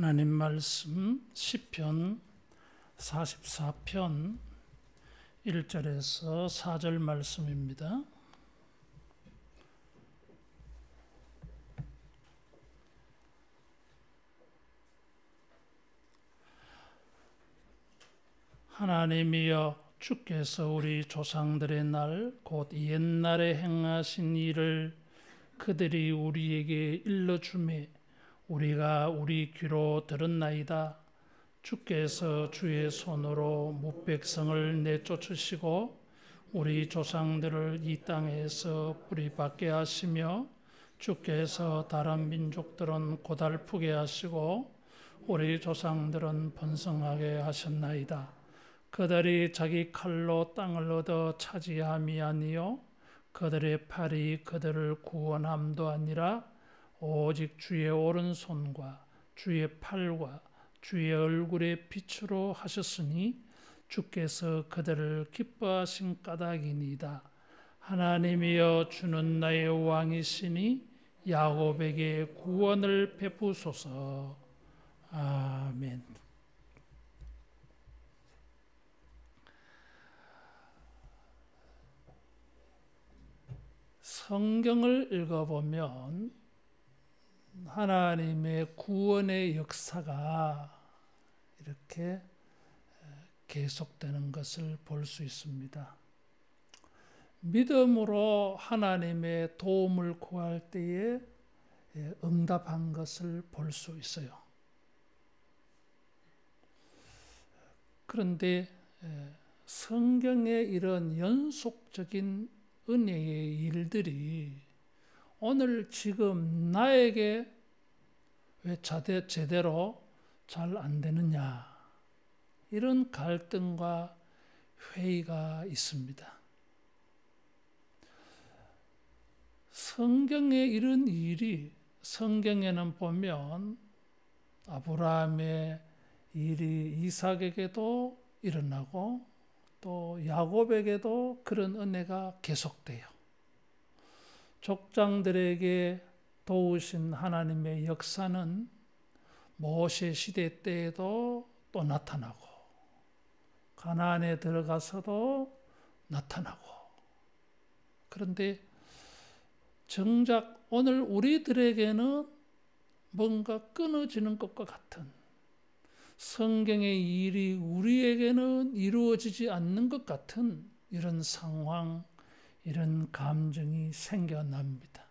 하나님 말씀 시편 44편 1절에서 4절 말씀입니다. 하나님이여, 주께서 우리 조상들의 날 곧 옛날에 행하신 일을 그들이 우리에게 일러주매 우리가 우리 귀로 들었나이다. 주께서 주의 손으로 뭇백성을 내쫓으시고 우리 조상들을 이 땅에서 뿌리박게 하시며 주께서 다른 민족들은 고달프게 하시고 우리 조상들은 번성하게 하셨나이다. 그들이 자기 칼로 땅을 얻어 차지함이 아니요 그들의 팔이 그들을 구원함도 아니라 오직 주의 오른손과 주의 팔과 주의 얼굴의 빛으로 하셨으니 주께서 그들을 기뻐하신 까닭이니이다. 하나님이여, 주는 나의 왕이시니 야곱에게 구원을 베푸소서. 아멘. 성경을 읽어보면 하나님의 구원의 역사가 이렇게 계속되는 것을 볼 수 있습니다. 믿음으로 하나님의 도움을 구할 때에 응답한 것을 볼 수 있어요. 그런데 성경의 이런 연속적인 은혜의 일들이 오늘 지금 나에게 왜 제대로 잘 안 되느냐, 이런 갈등과 회의가 있습니다. 성경의 이런 일이 성경에는 보면 아브라함의 일이 이삭에게도 일어나고 또 야곱에게도 그런 은혜가 계속돼요. 족장들에게 도우신 하나님의 역사는 모세 시대 때에도 또 나타나고 가나안에 들어가서도 나타나고, 그런데 정작 오늘 우리들에게는 뭔가 끊어지는 것과 같은, 성경의 일이 우리에게는 이루어지지 않는 것 같은 이런 상황, 이런 감정이 생겨납니다.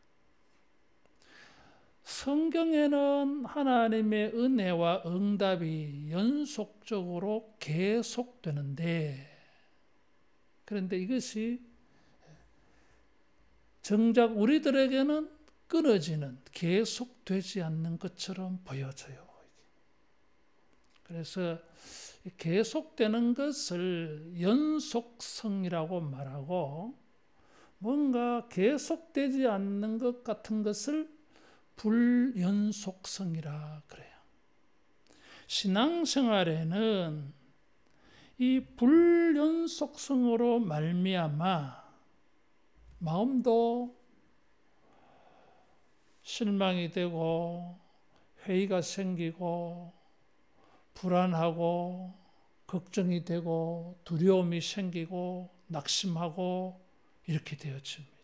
성경에는 하나님의 은혜와 응답이 연속적으로 계속되는데, 그런데 이것이 정작 우리들에게는 끊어지는, 계속되지 않는 것처럼 보여져요. 그래서 계속되는 것을 연속성이라고 말하고, 뭔가 계속되지 않는 것 같은 것을 불연속성이라 그래요. 신앙생활에는 이 불연속성으로 말미암아 마음도 실망이 되고 회의가 생기고 불안하고 걱정이 되고 두려움이 생기고 낙심하고 이렇게 되어집니다.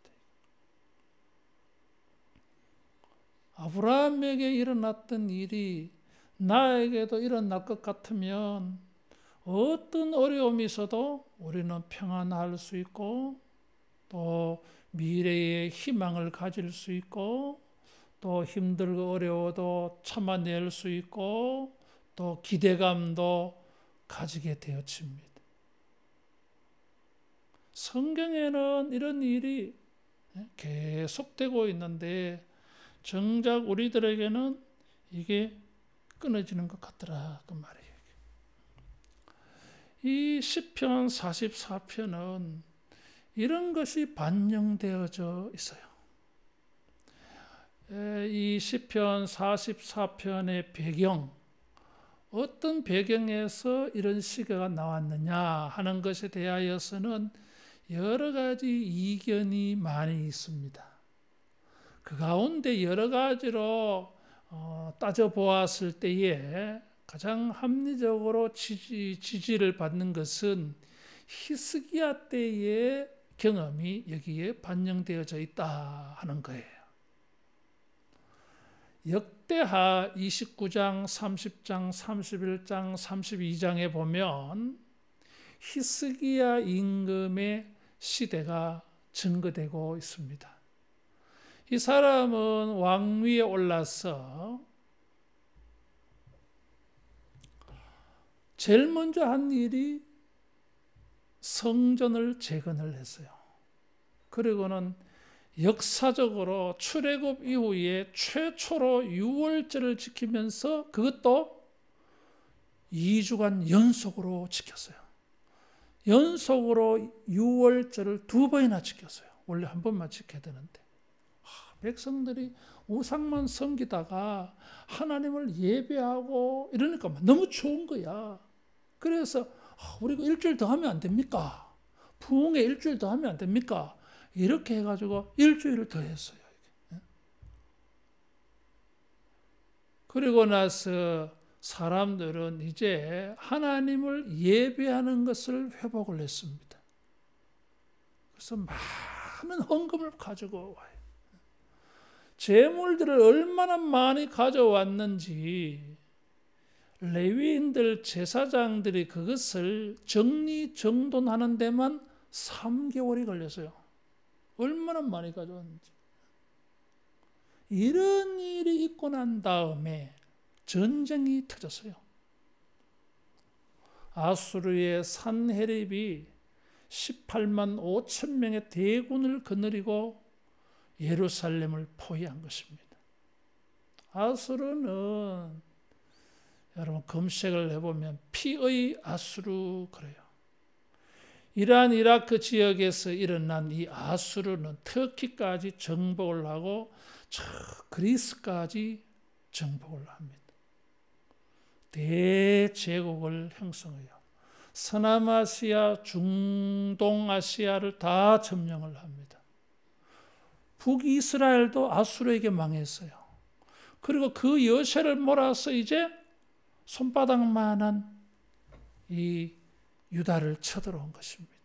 아브라함에게 일어났던 일이 나에게도 일어날 것 같으면 어떤 어려움이 있어도 우리는 평안할 수 있고 또 미래의 희망을 가질 수 있고 또 힘들고 어려워도 참아낼 수 있고 또 기대감도 가지게 되어집니다. 성경에는 이런 일이 계속되고 있는데 정작 우리들에게는 이게 끊어지는 것 같더라, 그 말이에요. 이 시편 44편은 이런 것이 반영되어져 있어요. 이 시편 44편의 배경, 어떤 배경에서 이런 시가 나왔느냐 하는 것에 대하여서는 여러 가지 이견이 많이 있습니다. 그 가운데 여러 가지로 따져보았을 때에 가장 합리적으로 지지를 받는 것은 히스기야 때의 경험이 여기에 반영되어져 있다 하는 거예요. 역대하 29장, 30장, 31장, 32장에 보면 히스기야 임금의 시대가 증거되고 있습니다. 이 사람은 왕위에 올라서 제일 먼저 한 일이 성전을 재건을 했어요. 그리고는 역사적으로 출애굽 이후에 최초로 유월절을 지키면서 그것도 2주간 연속으로 지켰어요. 연속으로 유월절을 2번이나 지켰어요. 원래 한 번만 지켜야 되는데. 백성들이 우상만 섬기다가 하나님을 예배하고 이러니까 너무 좋은 거야. 그래서 우리가 일주일 더 하면 안 됩니까? 부흥회 일주일 더 하면 안 됩니까? 이렇게 해가지고 일주일을 더 했어요. 그리고 나서 사람들은 이제 하나님을 예배하는 것을 회복을 했습니다. 그래서 많은 헌금을 가지고 와요. 재물들을 얼마나 많이 가져왔는지 레위인들 제사장들이 그것을 정리정돈하는 데만 3개월이 걸렸어요. 얼마나 많이 가져왔는지. 이런 일이 있고 난 다음에 전쟁이 터졌어요. 아수르의 산헤립이 18만 5천 명의 대군을 거느리고 예루살렘을 포위한 것입니다. 아수르는 여러분 검색을 해보면 피의 아수르 그래요. 이란 이라크 지역에서 일어난 이 아수르는 터키까지 정복을 하고 저 그리스까지 정복을 합니다. 대제국을 형성해요. 서남아시아, 중동아시아를 다 점령을 합니다. 북이스라엘도 아수르에게 망했어요. 그리고 그 여세를 몰아서 이제 손바닥만한 이 유다를 쳐들어온 것입니다.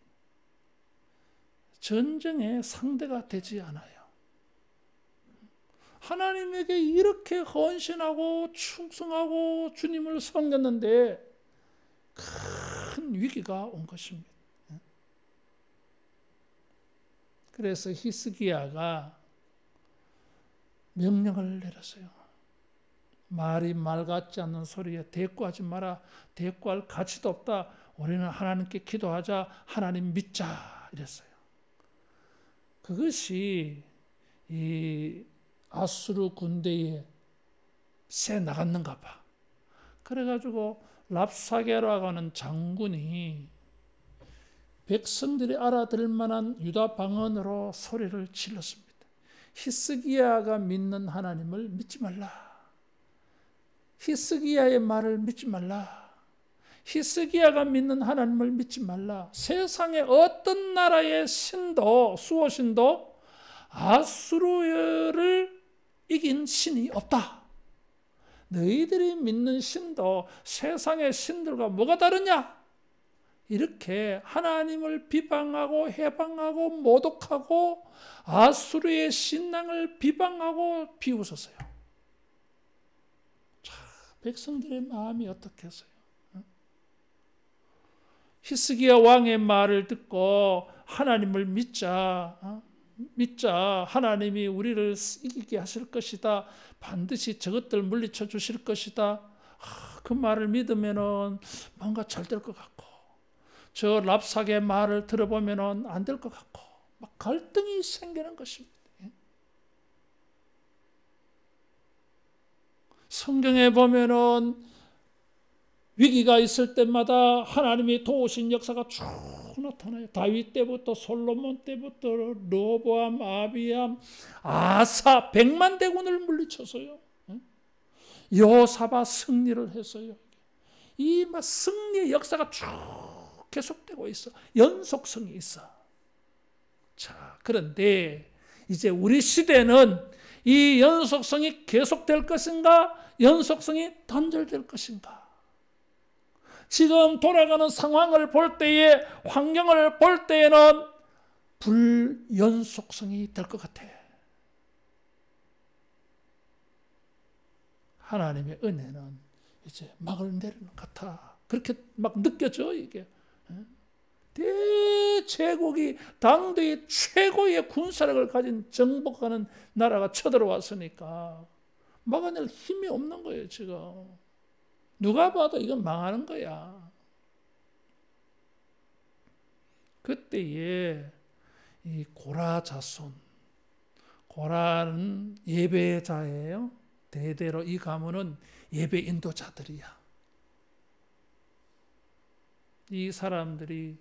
전쟁의 상대가 되지 않아요. 하나님에게 이렇게 헌신하고 충성하고 주님을 섬겼는데 큰 위기가 온 것입니다. 그래서 히스기야가 명령을 내렸어요. 말이 말 같지 않는 소리에 대꾸하지 마라. 대꾸할 가치도 없다. 우리는 하나님께 기도하자. 하나님 믿자. 이랬어요. 그것이 이 아수르 군대에 새 나갔는가 봐. 그래가지고 랍사게라고 하는 장군이 백성들이 알아들을 만한 유다 방언으로 소리를 질렀습니다. 히스기야가 믿는 하나님을 믿지 말라. 히스기야의 말을 믿지 말라. 히스기야가 믿는 하나님을 믿지 말라. 세상의 어떤 나라의 신도, 수호신도 아수르를 이긴 신이 없다. 너희들이 믿는 신도 세상의 신들과 뭐가 다르냐? 이렇게 하나님을 비방하고 해방하고 모독하고 아수르의 신앙을 비방하고 비웃었어요. 자, 백성들의 마음이 어떻겠어요? 히스기야 왕의 말을 듣고 하나님을 믿자. 하나님이 우리를 이기게 하실 것이다. 반드시 저것들 물리쳐 주실 것이다. 그 말을 믿으면은 뭔가 잘 될 것 같고, 저 랍삭의 말을 들어보면은 안 될 것 같고, 막 갈등이 생기는 것입니다. 성경에 보면은 위기가 있을 때마다 하나님이 도우신 역사가 쭉 나타나요. 다윗 때부터 솔로몬 때부터 르호보암, 아비암, 아사 100만 대군을 물리쳐서요. 여호사밧 승리를 했어요. 이 승리의 역사가 쭉 계속되고 있어. 연속성이 있어. 자, 그런데 이제 우리 시대는 이 연속성이 계속될 것인가? 연속성이 단절될 것인가? 지금 돌아가는 상황을 볼 때에, 환경을 볼 때에는 불연속성이 될 것 같아. 하나님의 은혜는 이제 막을 내리는 것 같아. 그렇게 막 느껴져, 이게. 대제국이 당대의 최고의 군사력을 가진 정복하는 나라가 쳐들어왔으니까 막아낼 힘이 없는 거예요, 지금. 누가 봐도 이건 망하는 거야. 그때에 이 고라 자손, 고라는 예배자예요. 대대로 이 가문은 예배 인도자들이야. 이 사람들이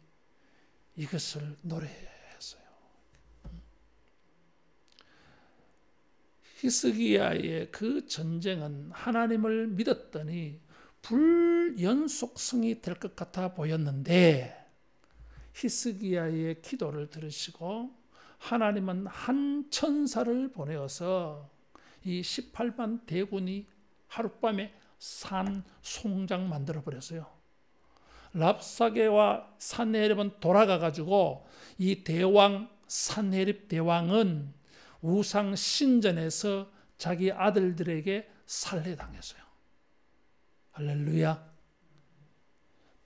이것을 노래했어요. 히스기야의 그 전쟁은 하나님을 믿었더니 불연속성이 될 것 같아 보였는데, 히스기야의 기도를 들으시고 하나님은 한 천사를 보내어서 이 18만 대군이 하룻밤에 산 송장 만들어 버렸어요. 랍사게와 산헤립은 돌아가가지고 이 대왕 산헤립 대왕은 우상 신전에서 자기 아들들에게 살해당했어요. 할렐루야.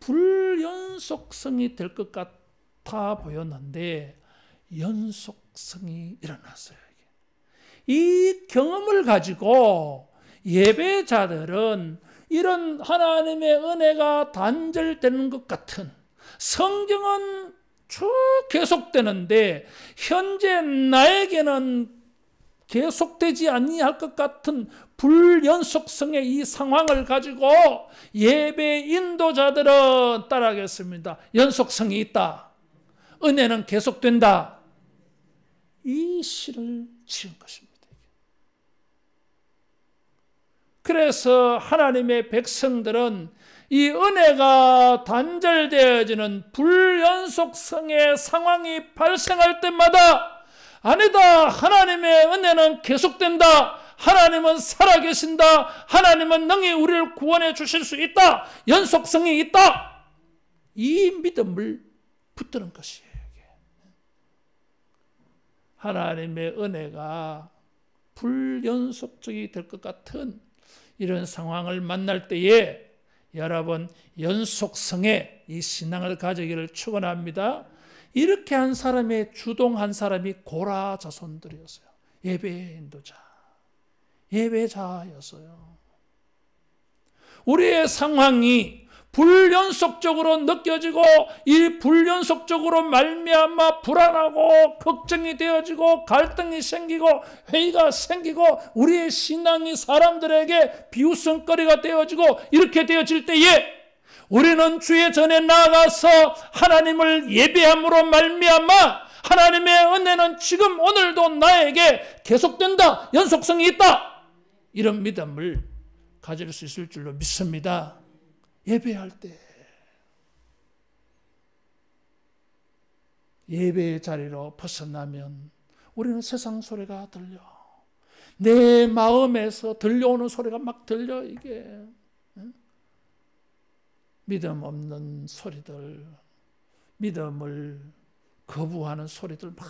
불연속성이 될 것 같아 보였는데 연속성이 일어났어요. 이 경험을 가지고 예배자들은 이런 하나님의 은혜가 단절되는 것 같은, 성경은 쭉 계속되는데 현재 나에게는 계속되지 아니할 것 같은 불연속성의 이 상황을 가지고 예배 인도자들은 따라하겠습니다. 연속성이 있다. 은혜는 계속된다. 이 시를 지은 것입니다. 그래서 하나님의 백성들은 이 은혜가 단절되어지는 불연속성의 상황이 발생할 때마다 아니다, 하나님의 은혜는 계속된다, 하나님은 살아계신다, 하나님은 능히 우리를 구원해 주실 수 있다, 연속성이 있다, 이 믿음을 붙드는 것이에요. 하나님의 은혜가 불연속적이 될 것 같은 이런 상황을 만날 때에 여러분 연속성의 이 신앙을 가지기를 축원합니다. 이렇게 한 사람의 주동한 사람이 고라 자손들이었어요. 예배 인도자, 예배자였어요. 우리의 상황이 불연속적으로 느껴지고 이 불연속적으로 말미암아 불안하고 걱정이 되어지고 갈등이 생기고 회의가 생기고 우리의 신앙이 사람들에게 비웃음거리가 되어지고 이렇게 되어질 때에 우리는 주의 전에 나아가서 하나님을 예배함으로 말미암아 하나님의 은혜는 지금 오늘도 나에게 계속된다, 연속성이 있다, 이런 믿음을 가질 수 있을 줄로 믿습니다. 예배할 때 예배의 자리로 벗어나면 우리는 세상 소리가 들려. 내 마음에서 들려오는 소리가 막 들려. 이게 믿음 없는 소리들, 믿음을 거부하는 소리들 막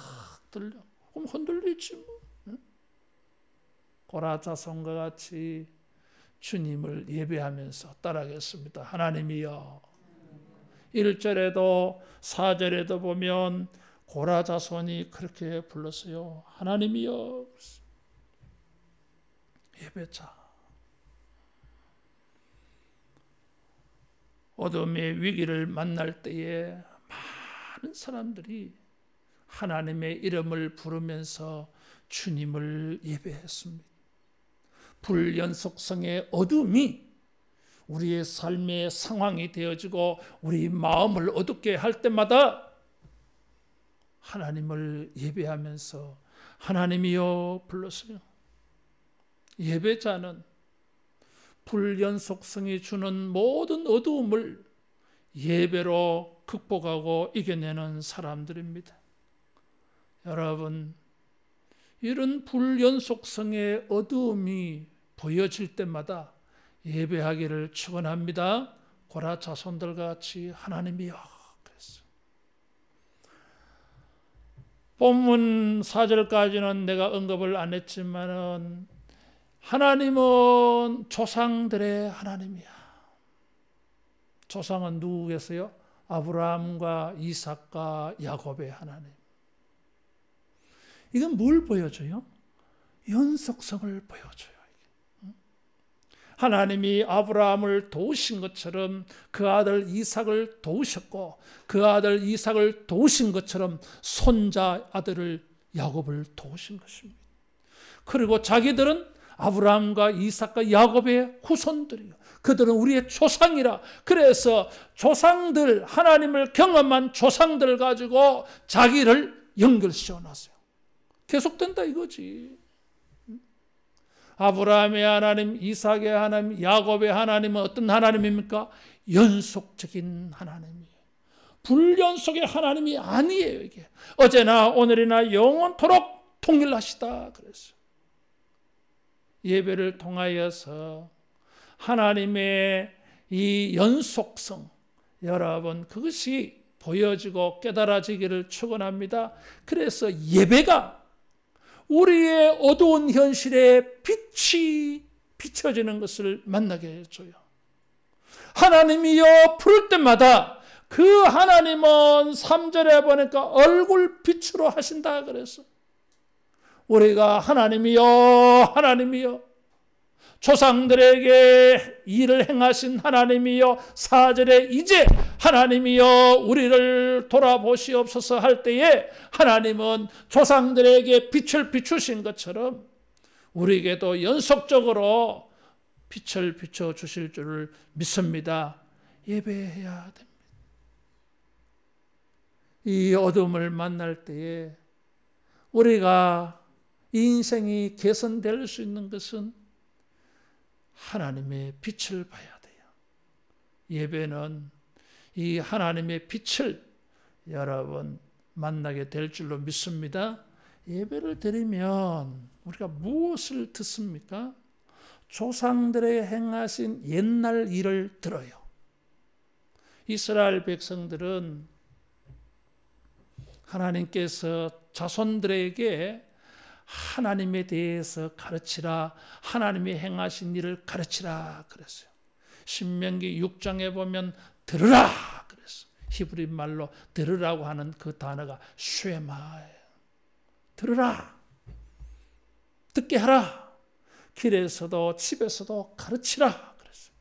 들려. 그럼 흔들리지 뭐. 고라 자손과 같이 주님을 예배하면서 따라하겠습니다. 하나님이여. 1절에도 4절에도 보면 고라 자손이 그렇게 불렀어요. 하나님이여. 예배자. 어둠의 위기를 만날 때에 많은 사람들이 하나님의 이름을 부르면서 주님을 예배했습니다. 불연속성의 어둠이 우리의 삶의 상황이 되어지고 우리 마음을 어둡게 할 때마다 하나님을 예배하면서 하나님이여 불렀어요. 예배자는 불연속성이 주는 모든 어두움을 예배로 극복하고 이겨내는 사람들입니다. 여러분, 이런 불연속성의 어두움이 보여질 때마다 예배하기를 축원합니다. 고라 자손들과 같이 하나님이여. 그랬어요. 본문 4절까지는 내가 언급을 안 했지만은 하나님은 조상들의 하나님이야. 조상은 누구겠어요? 아브라함과 이삭과 야곱의 하나님. 이건 뭘 보여줘요? 연속성을 보여줘요. 하나님이 아브라함을 도우신 것처럼 그 아들 이삭을 도우셨고, 그 아들 이삭을 도우신 것처럼 손자 아들을 야곱을 도우신 것입니다. 그리고 자기들은 아브라함과 이삭과 야곱의 후손들이요, 그들은 우리의 조상이라. 그래서 조상들, 하나님을 경험한 조상들 가지고 자기를 연결시켜 놨어요. 계속된다 이거지. 아브라함의 하나님, 이삭의 하나님, 야곱의 하나님은 어떤 하나님입니까? 연속적인 하나님이에요. 불연속의 하나님이 아니에요. 이게 어제나 오늘이나 영원토록 통일하시다 그랬어요. 예배를 통하여서 하나님의 이 연속성, 여러분 그것이 보여지고 깨달아지기를 축원합니다. 그래서 예배가 우리의 어두운 현실에 빛이 비춰지는 것을 만나게 해줘요. 하나님이여 부를 때마다 그 하나님은 3절에 보니까 얼굴빛으로 하신다 그랬어. 우리가 하나님이여 하나님이여, 조상들에게 일을 행하신 하나님이여, 4절에 이제 하나님이여 우리를 돌아보시옵소서 할 때에 하나님은 조상들에게 빛을 비추신 것처럼 우리에게도 연속적으로 빛을 비춰주실 줄을 믿습니다. 예배해야 됩니다. 이 어둠을 만날 때에 우리가 인생이 개선될 수 있는 것은 하나님의 빛을 봐야 돼요. 예배는 이 하나님의 빛을 여러분 만나게 될 줄로 믿습니다. 예배를 드리면 우리가 무엇을 듣습니까? 조상들의 행하신 옛날 일을 들어요. 이스라엘 백성들은 하나님께서 자손들에게 하나님에 대해서 가르치라, 하나님이 행하신 일을 가르치라 그랬어요. 신명기 6장에 보면 들으라 그랬어요. 히브리 말로 들으라고 하는 그 단어가 쉐마예요. 들으라, 듣게 하라, 길에서도 집에서도 가르치라 그랬어요.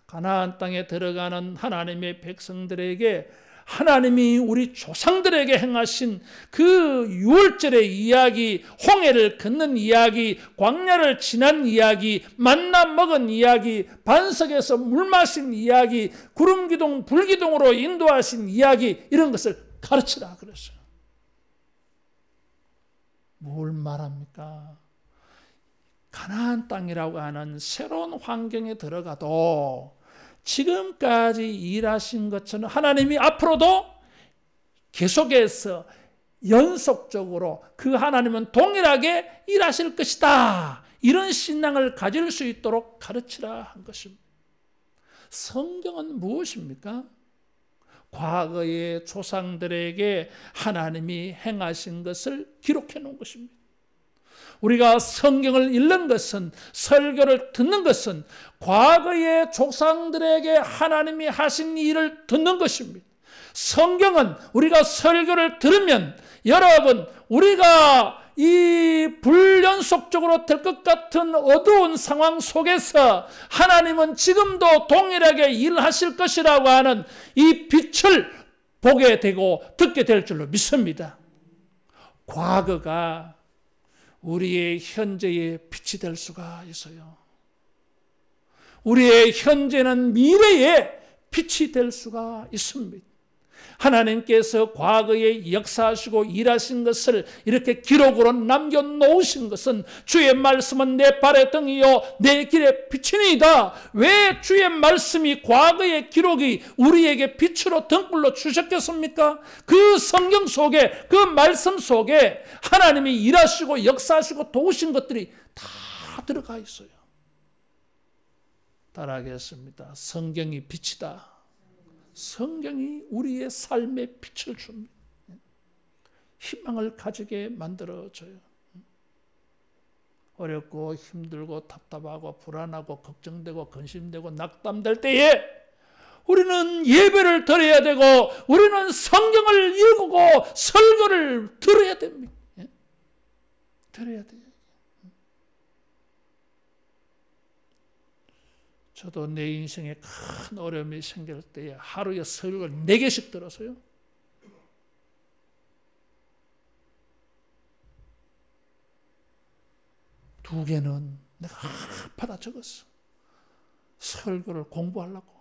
가나안 땅에 들어가는 하나님의 백성들에게 하나님이 우리 조상들에게 행하신 그 유월절의 이야기, 홍해를 건넌 이야기, 광야를 지난 이야기, 만나 먹은 이야기, 반석에서 물 마신 이야기, 구름기둥, 불기둥으로 인도하신 이야기, 이런 것을 가르치라 그랬어요. 뭘 말합니까? 가나안 땅이라고 하는 새로운 환경에 들어가도 지금까지 일하신 것처럼 하나님이 앞으로도 계속해서 연속적으로 그 하나님은 동일하게 일하실 것이다, 이런 신앙을 가질 수 있도록 가르치라 한 것입니다. 성경은 무엇입니까? 과거의 조상들에게 하나님이 행하신 것을 기록해 놓은 것입니다. 우리가 성경을 읽는 것은, 설교를 듣는 것은 과거의 조상들에게 하나님이 하신 일을 듣는 것입니다. 성경은 우리가 설교를 들으면 여러분, 우리가 이 불연속적으로 될 것 같은 어두운 상황 속에서 하나님은 지금도 동일하게 일하실 것이라고 하는 이 빛을 보게 되고 듣게 될 줄로 믿습니다. 과거가 우리의 현재의 빛이 될 수가 있어요. 우리의 현재는 미래의 빛이 될 수가 있습니다. 하나님께서 과거에 역사하시고 일하신 것을 이렇게 기록으로 남겨놓으신 것은 주의 말씀은 내 발의 등이요 내 길의 빛이니이다. 왜 주의 말씀이 과거의 기록이 우리에게 빛으로 등불로 주셨겠습니까? 그 성경 속에 그 말씀 속에 하나님이 일하시고 역사하시고 도우신 것들이 다 들어가 있어요. 따라하겠습니다. 성경이 빛이다. 성경이 우리의 삶에 빛을 줍니다. 희망을 가지게 만들어줘요. 어렵고 힘들고 답답하고 불안하고 걱정되고 근심되고 낙담될 때에 우리는 예배를 드려야 되고 우리는 성경을 읽고 설교를 들어야 됩니다. 들어야 돼요. 저도 내 인생에 큰 어려움이 생길 때에 하루에 설교를 4개씩 들었어요. 두 개는 내가 받아 적었어. 설교를 공부하려고.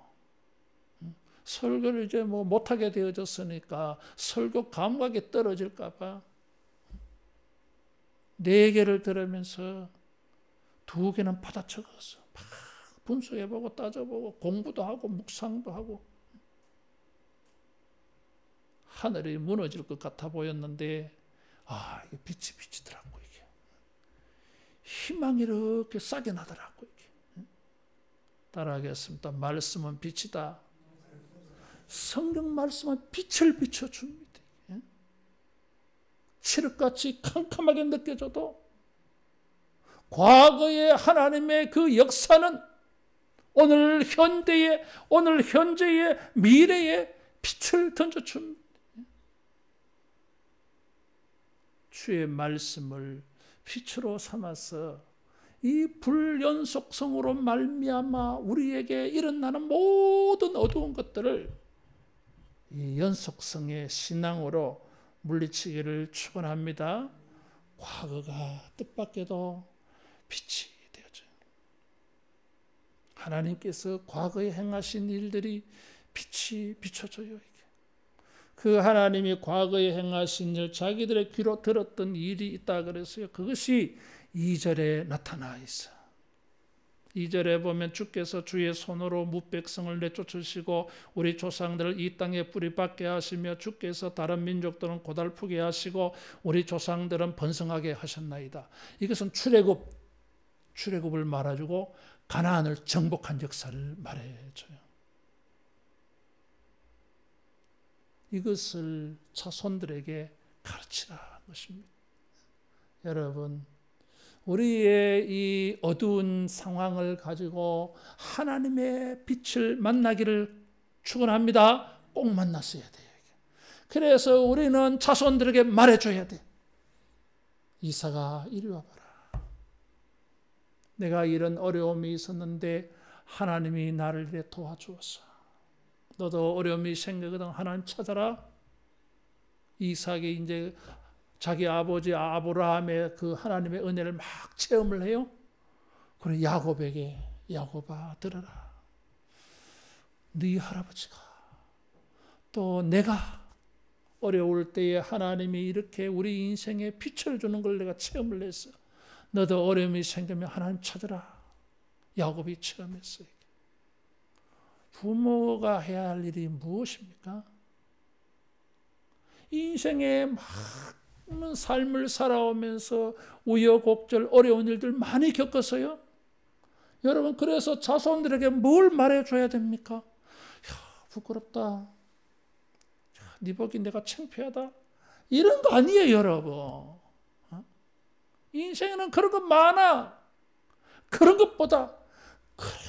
설교를 이제 못하게 되어졌으니까 설교 감각이 떨어질까 봐 4개를 들으면서 2개는 받아 적었어. 분석해보고 따져보고 공부도 하고 묵상도 하고. 하늘이 무너질 것 같아 보였는데 이게 빛이 비치더라고. 이게 희망이 이렇게 싹이 나더라고. 이게. 따라하겠습니다. 말씀은 빛이다. 성경 말씀은 빛을 비춰줍니다. 칠흑같이 캄캄하게 느껴져도 과거의 하나님의 그 역사는 오늘 현재의 미래에 빛을 던져줍니다. 주의 말씀을 빛으로 삼아서 이 불연속성으로 말미암아 우리에게 일어나는 모든 어두운 것들을 이 연속성의 신앙으로 물리치기를 축원합니다. 과거가 뜻밖에도 빛이 되어져요. 하나님께서 과거에 행하신 일들이 빛이 비춰져요. 그 하나님이 과거에 행하신 일, 자기들의 귀로 들었던 일이 있다 그랬어요. 그것이 2절에 나타나 있어. 2절에 보면 주께서 주의 손으로 무백성을 내쫓으시고 우리 조상들을 이 땅에 뿌리박게 하시며 주께서 다른 민족들은 고달프게 하시고 우리 조상들은 번성하게 하셨나이다. 이것은 출애굽을 말해주고 가나안을 정복한 역사를 말해줘요. 이것을 자손들에게 가르치라 것입니다. 여러분, 우리의 이 어두운 상황을 가지고 하나님의 빛을 만나기를 축원합니다. 꼭 만났어야 돼요. 그래서 우리는 자손들에게 말해줘야 돼. 이사가 이리 와봐라. 내가 이런 어려움이 있었는데 하나님이 나를 이래 도와주었어. 너도 어려움이 생기거든 하나님 찾아라. 이삭이 이제 자기 아버지 아브라함의 그 하나님의 은혜를 막 체험을 해요. 그리고 야곱에게 야곱아 들어라. 네 할아버지가 또 내가 어려울 때에 하나님이 이렇게 우리 인생에 빛을 주는 걸 내가 체험을 했어. 너도 어려움이 생기면 하나님 찾아라. 야곱이 체험했어요. 부모가 해야 할 일이 무엇입니까? 인생에 많은 삶을 살아오면서 우여곡절 어려운 일들 많이 겪었어요. 여러분 그래서 자손들에게 뭘 말해줘야 됩니까? 야, 부끄럽다. 네 보기 내가 창피하다. 이런 거 아니에요 여러분. 인생에는 그런 거 많아. 그런 것보다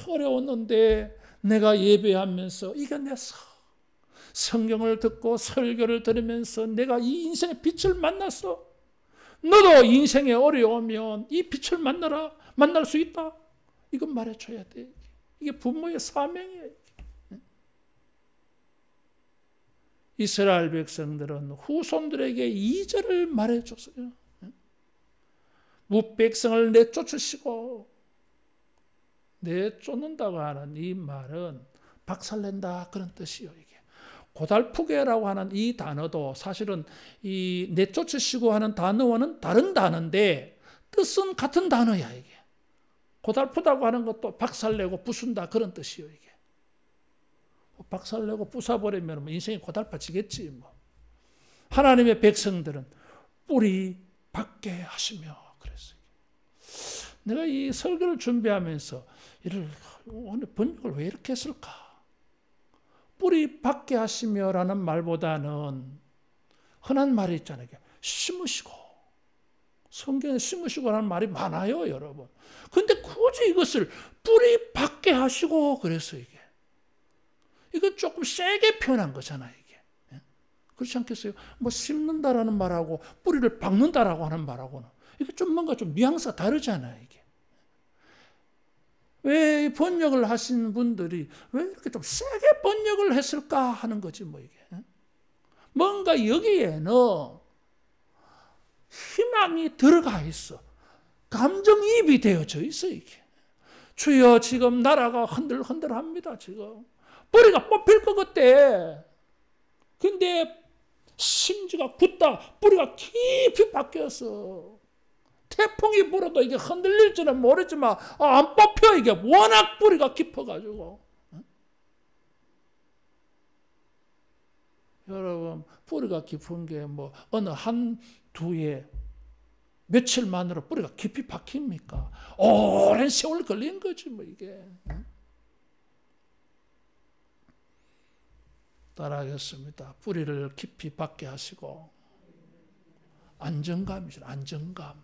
어려웠는데 내가 예배하면서 이겨냈어. 성경을 듣고 설교를 들으면서 내가 이 인생의 빛을 만났어. 너도 인생에 어려우면 이 빛을 만날 수 있다. 이건 말해줘야 돼. 이게 부모의 사명이에요. 이스라엘 백성들은 후손들에게 2절을 말해줬어요. 무백성을 내쫓으시고, 내쫓는다고 하는 이 말은 박살낸다 그런 뜻이에요. 이게 고달프게라고 하는 이 단어도 사실은 이 내쫓으시고 하는 단어와는 다른 단어인데 뜻은 같은 단어야 이게. 고달프다고 하는 것도 박살내고 부순다 그런 뜻이요 이게. 박살내고 부숴버리면 인생이 고달파지겠지 뭐. 하나님의 백성들은 뿌리 박게 하시며 그랬어요. 내가 이 설교를 준비하면서 오늘 번역을 왜 이렇게 했을까? 뿌리 박게 하시며라는 말보다는 흔한 말이 있잖아요. 심으시고. 성경에 심으시고라는 말이 많아요, 여러분. 근데 굳이 이것을 뿌리 박게 하시고 그랬어요, 이게. 이건 조금 세게 표현한 거잖아요, 이게. 그렇지 않겠어요? 뭐 심는다라는 말하고 뿌리를 박는다라고 하는 말하고는 이게 좀 뭔가 좀 뉘앙스가 다르잖아요, 이게. 왜 번역을 하신 분들이 왜 이렇게 좀 세게 번역을 했을까 하는 거지, 뭐 이게. 뭔가 여기에는 희망이 들어가 있어. 감정이입이 되어져 있어, 이게. 주여, 지금 나라가 흔들흔들합니다, 지금. 뿌리가 뽑힐 것 같대. 근데 심지가 굳다. 뿌리가 깊이 박혔어. 태풍이 불어도 이게 흔들릴지는 모르지만 안 뽑혀. 이게 워낙 뿌리가 깊어가지고. 여러분, 뿌리가 깊은 게 뭐 어느 한두 해 며칠 만으로 뿌리가 깊이 박힙니까? 오랜 세월 걸린 거지 뭐 이게. 따라하겠습니다. 뿌리를 깊이 박게 하시고 안정감이죠. 안정감.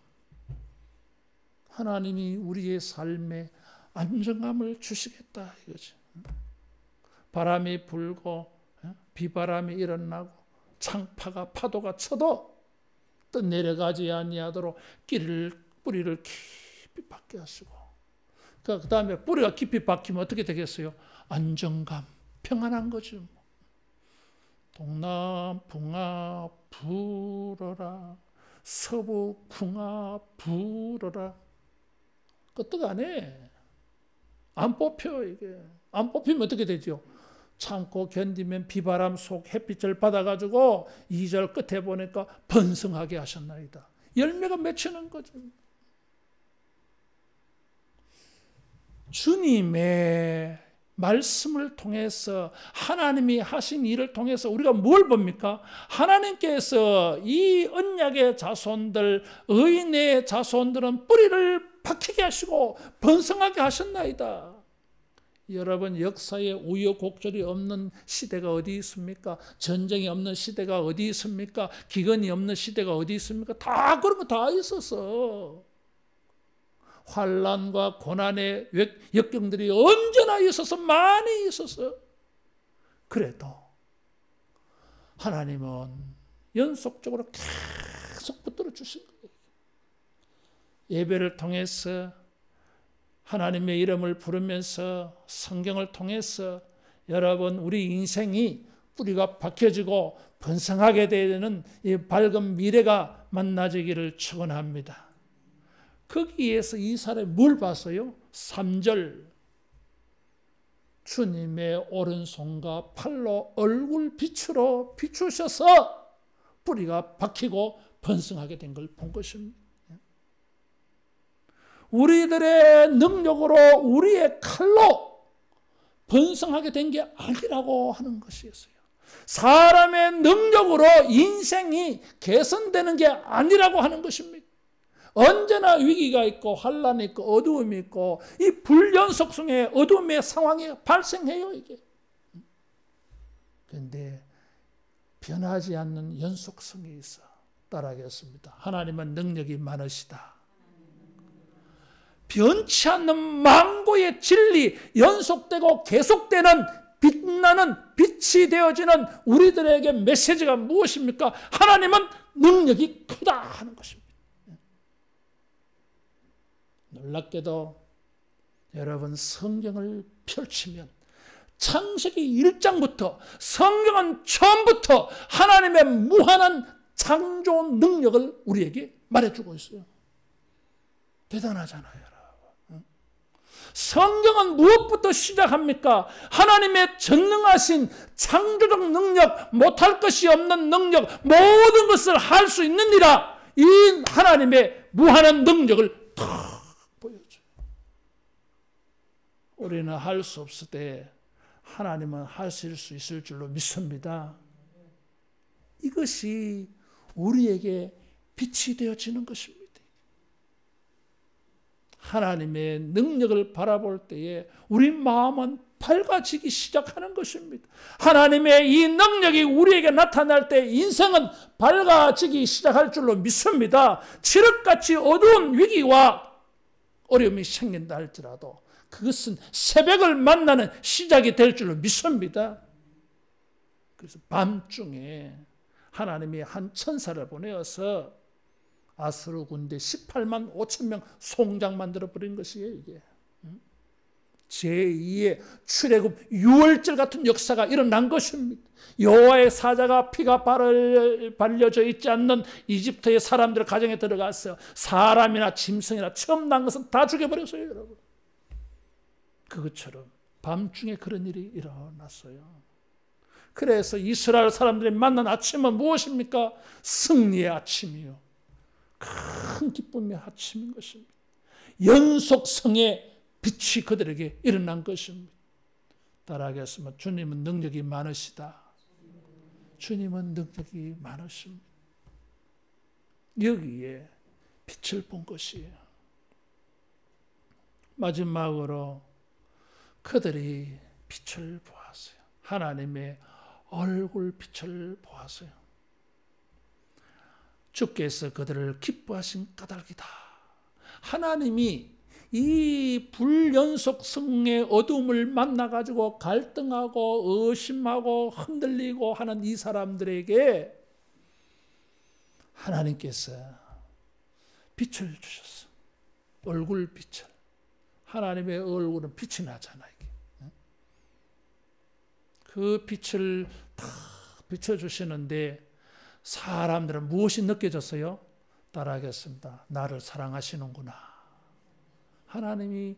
하나님이 우리의 삶에 안정감을 주시겠다 이거지. 바람이 불고 비바람이 일어나고 창파가 파도가 쳐도 또 내려가지 아니하도록 뿌리를 깊이 박게 하시고 그 다음에 뿌리가 깊이 박히면 어떻게 되겠어요? 안정감, 평안한 거죠. 동남풍아 불어라 서북풍아 불어라 끄떡하네. 안 뽑혀 이게. 안 뽑히면 어떻게 되죠? 참고 견디면 비바람 속 햇빛을 받아가지고 2절 끝에 보니까 번성하게 하셨나이다. 열매가 맺히는 거죠. 주님의 말씀을 통해서 하나님이 하신 일을 통해서 우리가 뭘 봅니까? 하나님께서 이 언약의 자손들, 의인의 자손들은 뿌리를 박히게 하시고 번성하게 하셨나이다. 여러분, 역사에 우여곡절이 없는 시대가 어디 있습니까? 전쟁이 없는 시대가 어디 있습니까? 기근이 없는 시대가 어디 있습니까? 다 그런 거 다 있었어. 환난과 고난의 역경들이 언제나 있어서 많이 있었어. 그래도 하나님은 연속적으로 계속 붙들어 주신 거예요. 예배를 통해서 하나님의 이름을 부르면서 성경을 통해서 여러분 우리 인생이 뿌리가 박혀지고 번성하게 되는 이 밝은 미래가 만나지기를 축원합니다. 거기에서 이 사람이 뭘 봤어요? 3절 주님의 오른손과 팔로 얼굴 빛으로 비추셔서 뿌리가 박히고 번성하게 된 걸 본 것입니다. 우리들의 능력으로 우리의 칼로 번성하게 된 게 아니라고 하는 것이었어요. 사람의 능력으로 인생이 개선되는 게 아니라고 하는 것입니다. 언제나 위기가 있고 환난이 있고 어두움이 있고 이 불연속성의 어두움의 상황이 발생해요. 이게. 그런데 변하지 않는 연속성이 있어. 따라하겠습니다. 하나님은 능력이 많으시다. 변치 않는 망고의 진리, 연속되고 계속되는 빛나는 빛이 되어지는 우리들에게 메시지가 무엇입니까? 하나님은 능력이 크다 하는 것입니다. 놀랍게도 여러분 성경을 펼치면 창세기 1장부터 성경은 처음부터 하나님의 무한한 창조 능력을 우리에게 말해주고 있어요. 대단하잖아요. 성경은 무엇부터 시작합니까? 하나님의 전능하신 창조적 능력, 못할 것이 없는 능력, 모든 것을 할 수 있느니라. 이 하나님의 무한한 능력을 탁 보여줘요. 우리는 할 수 없을 때 하나님은 하실 수 있을 줄로 믿습니다. 이것이 우리에게 빛이 되어지는 것입니다. 하나님의 능력을 바라볼 때에 우리 마음은 밝아지기 시작하는 것입니다. 하나님의 이 능력이 우리에게 나타날 때 인생은 밝아지기 시작할 줄로 믿습니다. 칠흑같이 어두운 위기와 어려움이 생긴다 할지라도 그것은 새벽을 만나는 시작이 될 줄로 믿습니다. 그래서 밤중에 하나님이 한 천사를 보내어서 아수르 군대 18만 5천 명 송장 만들어버린 것이에요. 이게 제2의 출애굽 6월절 같은 역사가 일어난 것입니다. 여호와의 사자가 피가 발려져 있지 않는 이집트의 사람들의 가정에 들어가서 사람이나 짐승이나 처음 난 것은 다 죽여버렸어요. 여러분. 그것처럼 밤중에 그런 일이 일어났어요. 그래서 이스라엘 사람들이 만난 아침은 무엇입니까? 승리의 아침이요. 큰 기쁨의 아침인 것입니다. 연속성의 빛이 그들에게 일어난 것입니다. 따라하겠습니다. 주님은 능력이 많으시다. 주님은 능력이 많으십니다. 여기에 빛을 본 것이에요. 마지막으로 그들이 빛을 보았어요. 하나님의 얼굴 빛을 보았어요. 주께서 그들을 기뻐하신 까닭이다. 하나님이 이 불연속성의 어둠을 만나가지고 갈등하고 의심하고 흔들리고 하는 이 사람들에게 하나님께서 빛을 주셨어. 얼굴 빛을. 하나님의 얼굴은 빛이 나잖아. 이게. 그 빛을 다 비춰주시는데 사람들은 무엇이 느껴졌어요? 따라하겠습니다. 나를 사랑하시는구나. 하나님이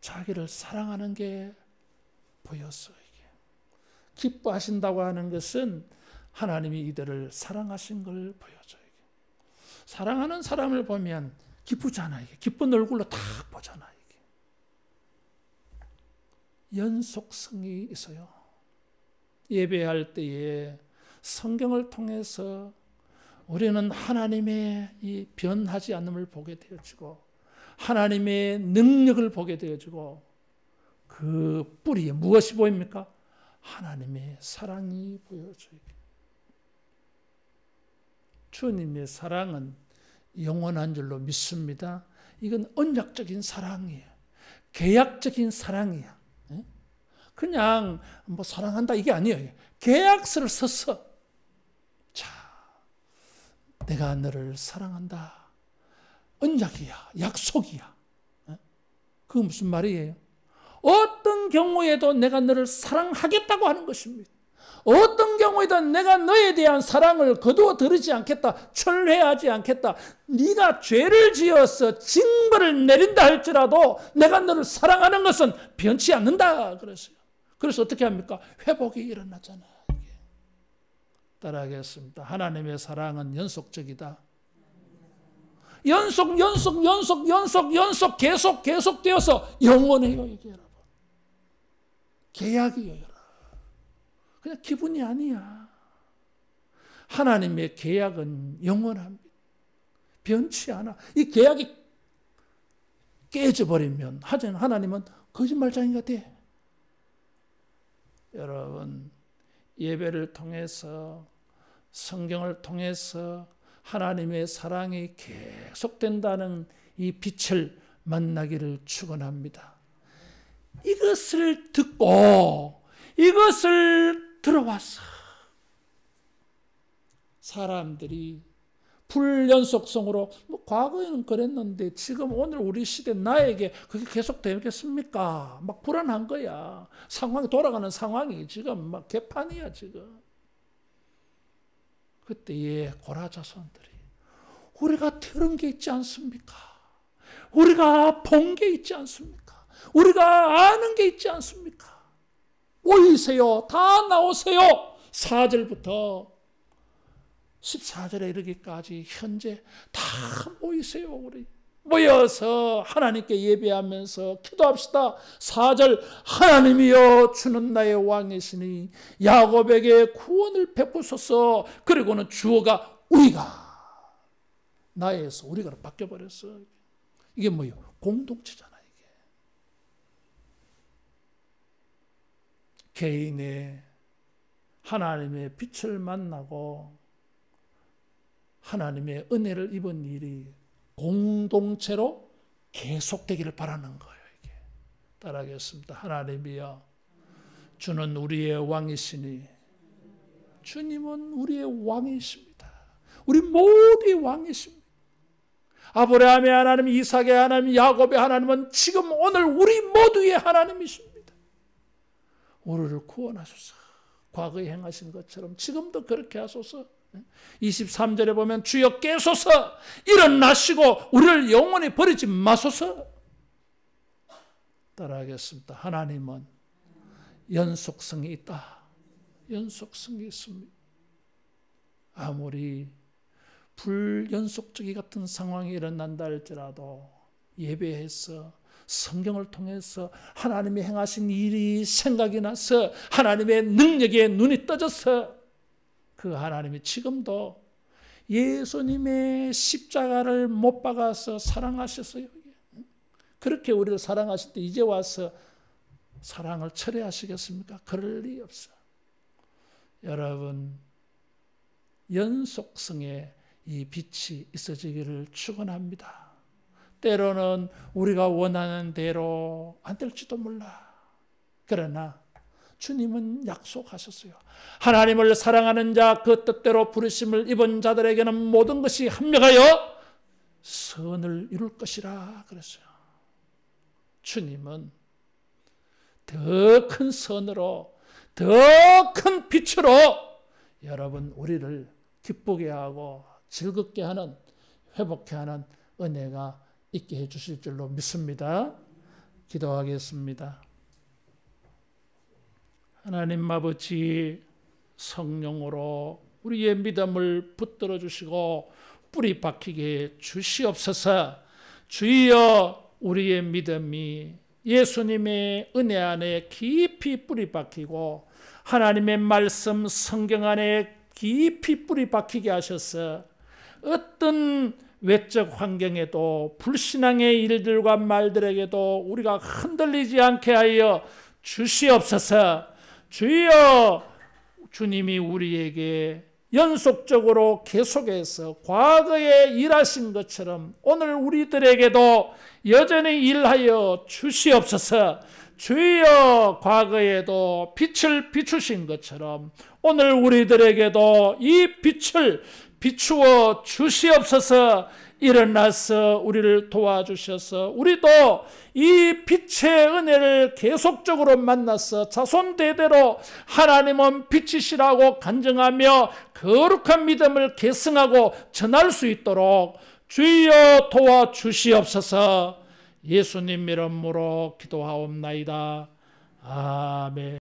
자기를 사랑하는 게 보였어요. 이게. 기뻐하신다고 하는 것은 하나님이 이들을 사랑하신 걸 보여줘요. 이게. 사랑하는 사람을 보면 기쁘잖아요. 이게. 기쁜 얼굴로 딱 보잖아요. 이게. 연속성이 있어요. 예배할 때에 성경을 통해서 우리는 하나님의 이 변하지 않음을 보게 되어지고 하나님의 능력을 보게 되어지고 그 뿌리에 무엇이 보입니까? 하나님의 사랑이 보여져요. 주님의 사랑은 영원한 줄로 믿습니다. 이건 언약적인 사랑이에요. 계약적인 사랑이야. 그냥 뭐 사랑한다 이게 아니에요. 계약서를 써서 자, 내가 너를 사랑한다. 언약이야. 약속이야. 그게 무슨 말이에요? 어떤 경우에도 내가 너를 사랑하겠다고 하는 것입니다. 어떤 경우에도 내가 너에 대한 사랑을 거두어 들이지 않겠다. 철회하지 않겠다. 네가 죄를 지어서 징벌을 내린다 할지라도 내가 너를 사랑하는 것은 변치 않는다. 그래서 어떻게 합니까? 회복이 일어나잖아요. 따라하겠습니다. 하나님의 사랑은 연속적이다. 연속 계속되어서 영원해요. 이게 여러분. 계약이에요. 여러분. 그냥 기분이 아니야. 하나님의 계약은 영원합니다. 변치 않아. 이 계약이 깨져버리면 하나님은 거짓말장이가 돼. 여러분, 예배를 통해서 성경을 통해서 하나님의 사랑이 계속된다는 이 빛을 만나기를 축원합니다. 이것을 듣고 이것을 들어왔어. 사람들이 불연속성으로 과거에는 그랬는데 지금 오늘 우리 시대 나에게 그게 계속 되겠습니까? 막 불안한 거야. 상황이 돌아가는 상황이 지금 막 개판이야 지금. 그때의 고라 자손들이 우리가 들은 게 있지 않습니까? 우리가 본 게 있지 않습니까? 우리가 아는 게 있지 않습니까? 모이세요. 다 나오세요. 4절부터 14절에 이르기까지 현재 다 모이세요. 우리 모여서 하나님께 예배하면서 기도합시다. 4절 하나님이여 주는 나의 왕이시니 야곱에게 구원을 베푸소서. 그리고는 주어가 우리가 나에서 우리가 바뀌어버렸어. 이게 뭐예요? 공동체잖아. 이게 개인의 하나님의 빛을 만나고 하나님의 은혜를 입은 일이 공동체로 계속되기를 바라는 거예요. 이게 따라하겠습니다. 하나님이여 주는 우리의 왕이시니 주님은 우리의 왕이십니다. 우리 모두의 왕이십니다. 아브라함의 하나님, 이삭의 하나님, 야곱의 하나님은 지금 오늘 우리 모두의 하나님이십니다. 우리를 구원하소서. 과거에 행하신 것처럼 지금도 그렇게 하소서. 23절에 보면 주여 깨소서 일어나시고 우리를 영원히 버리지 마소서. 따라하겠습니다. 하나님은 연속성이 있다. 연속성이 있습니다. 아무리 불연속적이 같은 상황이 일어난다 할지라도 예배해서 성경을 통해서 하나님이 행하신 일이 생각이 나서 하나님의 능력에 눈이 떠져서 그 하나님이 지금도 예수님의 십자가를 못 박아서 사랑하셨어요. 그렇게 우리를 사랑하실 때 이제 와서 사랑을 철회하시겠습니까? 그럴 리 없어. 여러분, 연속성의 이 빛이 있어지기를 축원합니다. 때로는 우리가 원하는 대로 안 될지도 몰라. 그러나 주님은 약속하셨어요. 하나님을 사랑하는 자, 그 뜻대로 부르심을 입은 자들에게는 모든 것이 합력하여 선을 이룰 것이라 그랬어요. 주님은 더 큰 선으로, 더 큰 빛으로 여러분 우리를 기쁘게 하고 즐겁게 하는, 회복케 하는 은혜가 있게 해주실 줄로 믿습니다. 기도하겠습니다. 하나님 아버지, 성령으로 우리의 믿음을 붙들어 주시고 뿌리 박히게 주시옵소서. 주여, 우리의 믿음이 예수님의 은혜 안에 깊이 뿌리 박히고 하나님의 말씀 성경 안에 깊이 뿌리 박히게 하셔서 어떤 외적 환경에도 불신앙의 일들과 말들에게도 우리가 흔들리지 않게 하여 주시옵소서. 주여, 주님이 우리에게 연속적으로 계속해서 과거에 일하신 것처럼 오늘 우리들에게도 여전히 일하여 주시옵소서. 주여, 과거에도 빛을 비추신 것처럼 오늘 우리들에게도 이 빛을 비추어 주시옵소서. 일어나서 우리를 도와주셔서 우리도 이 빛의 은혜를 계속적으로 만나서 자손대대로 하나님은 빛이시라고 간증하며 거룩한 믿음을 계승하고 전할 수 있도록 주여 도와주시옵소서. 예수님 이름으로 기도하옵나이다. 아멘.